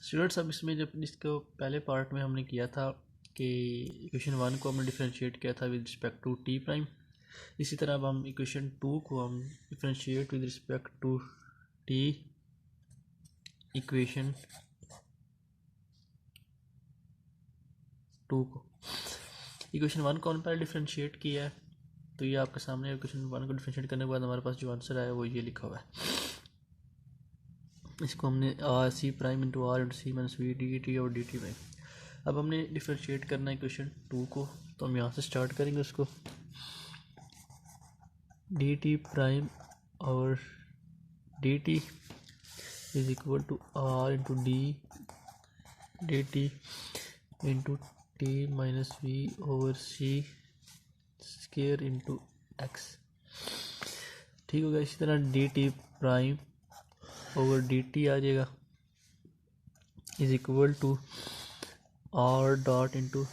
Students अब इसमें जब इसको पहले पार्ट में हमने किया था कि इक्वेशन 1 को हमने डिफरेंशिएट किया था with respect to t prime, इसी तरह अब हम इक्वेशन 2 को हम differentiate with respect to t equation 2 को इक्वेशन 1 को हमने पहले डिफरेंशिएट किया है, तो ये आपके सामने इक्वेशन 1 को डिफरेंशिएट करने के बाद हमारे पास जो आंसर आया वो ये लिखा हुआ है। इसको हमने r c prime into r into सी माइनस वी डी टी और डी टी प्राइम। अब हमने डिफरेंशिएट करना है इक्वेशन 2 को, तो हम यहाँ से स्टार्ट करेंगे उसको। डी टी प्राइम और D T is equal to are into D T into T minus we over C square into X. ठीक होगा। इसी तरह D T prime over D T आ जाएगा is equal to R dot into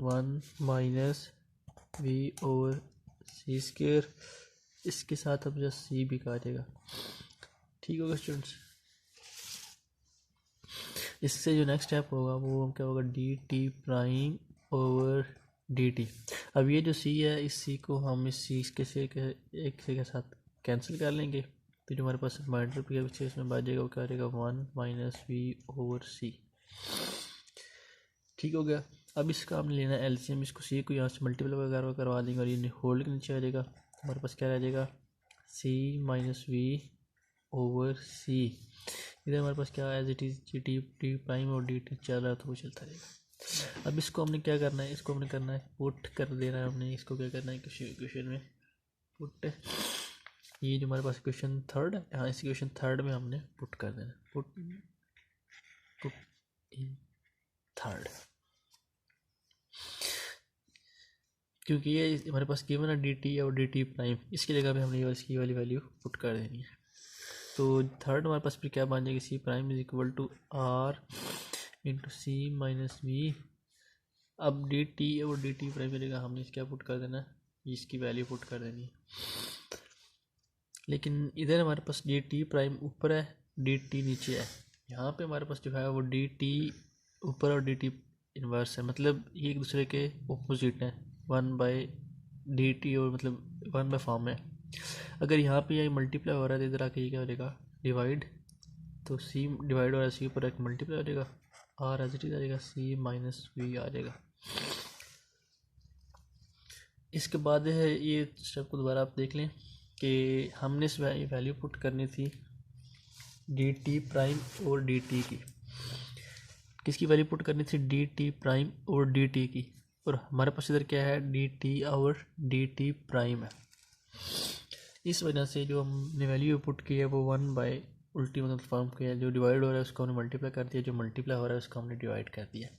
1 minus we over C square, इसके साथ अब just see भी कहा जाएगा। ठीक होगा स्टूडेंट्स। इससे जो नेक्स्ट स्टेप होगा वो क्या होगा, D T prime over D T. अब ये जो सी है, इस सी को हम इस सी के से एक से के साथ कैंसिल कर लेंगे, तो जो हमारे पास रिमाइंडर के पीछे इसमें बचेगा वो क्या रहेगा, 1 माइनस वी ओवर सी। ठीक हो गया। अब इसका हमने लेना है एलसीएम, इसको सी को यहाँ से मल्टीप्लाई करवा देंगे और ये होल्ड के नीचे आ जाएगा। हमारे पास क्या रह जाएगा, c minus we over c. इधर हमारे पास क्या as it is g t t prime और डी टी चल रहा है तो वो चलता रहेगा। अब इसको हमने क्या करना है, इसको हमने करना है पुट कर देना है हमने। इसको क्या करना है, क्वेश्चन में पुट, ये जो हमारे पास क्वेश्चन थर्ड है, यहाँ इस क्वेश्चन थर्ड में हमने पुट कर देना, पुट इन थर्ड, क्योंकि ये हमारे पास गिवन है डी टी और डी टी प्राइम, इसकी जगह पे हमने इसकी वाली वैल्यू पुट कर देनी है। तो थर्ड हमारे पास फिर क्या बन जाएगी, C prime is equal to are into C minus V. अब डी टी और डी टी प्राइम की जगह हमने क्या पुट कर देना है, इसकी वैल्यू पुट कर देनी है। लेकिन इधर हमारे पास डी टी प्राइम ऊपर है, डी टी नीचे है। यहाँ पे हमारे पास जो है वो डी टी ऊपर और डी टी इन्वर्स है, मतलब ये एक दूसरे के ऑपोजिट हैं। 1 बाई डी टी और मतलब 1 बाई फॉर्म है। अगर यहाँ पे ये मल्टीप्लाई हो रहा है तो इधर आके ये क्या हो जाएगा, डिवाइड, तो सी डिवाइड हो रहा है, सी ऊपर एक मल्टीप्लाई हो जाएगा, आर एज इट इज आ जाएगा, सी माइनस वी आ जाएगा। इसके बाद है ये स्टेप को दोबारा आप देख लें कि हमने इस वैल्यू पुट करनी थी डी टी प्राइम और डी टी की। किसकी वैल्यू पुट करनी थी, डी टी प्राइम और डी टी की, और हमारे पास इधर क्या है, डी टी और डी टी प्राइम है। इस वजह से जो हमने वैल्यू पुट की है वो 1 बाई उल्टी मतलब फॉर्म किया है, जो डिवाइड हो रहा है उसको हमने मल्टीप्लाई कर दिया, जो मल्टीप्लाई हो रहा है उसको हमने डिवाइड कर दिया।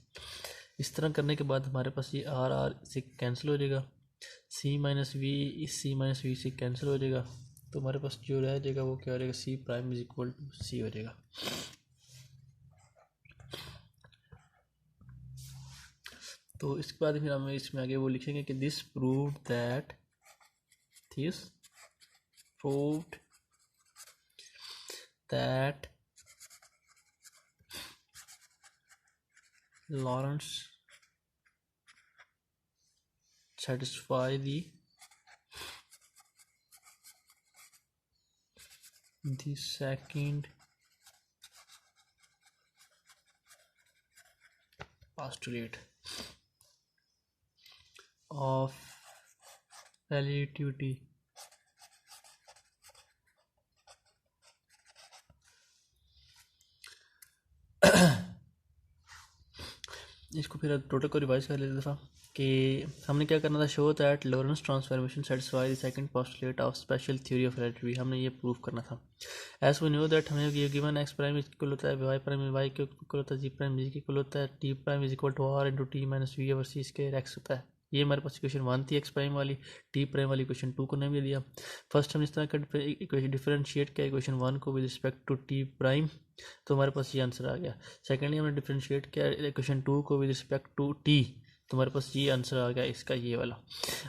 इस तरह करने के बाद हमारे पास ये आर आर से कैंसिल हो जाएगा, सी माइनस वी इस सी माइनस वी से कैंसिल हो जाएगा, तो हमारे पास जो रह जाएगा वो क्या हो जाएगा, सी प्राइम इज इक्वल टू सी हो जाएगा। तो इसके बाद फिर हम इसमें आगे वो लिखेंगे कि this proved that Lorentz satisfy the second postulate of relativity इसको फिर टोटल को रिवाइज कर लेते दफ़ा कि हमने क्या करना था, show that Lorentz transformation satisfy the second postulate of special theory of relativity. हमने ये प्रूव करना था। एज वी नो दैट हमें ये गिवन एक्स प्राइम इक्वल होता है वाई प्राइम वाई के इक्वल होता है जी प्राइम जी के इक्वल होता है t prime is equal to are into T minus we over c square x होता है। ये हमारे पास इक्वेशन 1 थी एक्स प्राइम वाली, टी प्राइम वाली इक्वेशन 2 को नेम दे दिया। फर्स्ट हम इस तरह का डिफरेंशिएट किया इक्वेशन 1 को with respect to t prime, तो हमारे पास ये आंसर आ गया। सेकेंडली हमने डिफरेंशिएट किया इक्वेशन 2 को विद रिस्पेक्ट टू टी, तुम्हारे पास ये आंसर आ गया इसका, ये वाला।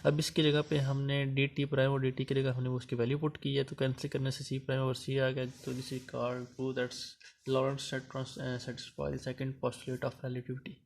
अब इसकी जगह पे हमने डी टी प्राइम और डी टी की जगह हमने उसकी वैल्यू पुट की है, तो कैंसिल करने से सी प्राइम और सी आ गया। तो this is called prove that's Lorentz set satisfy the second postulate of relativity.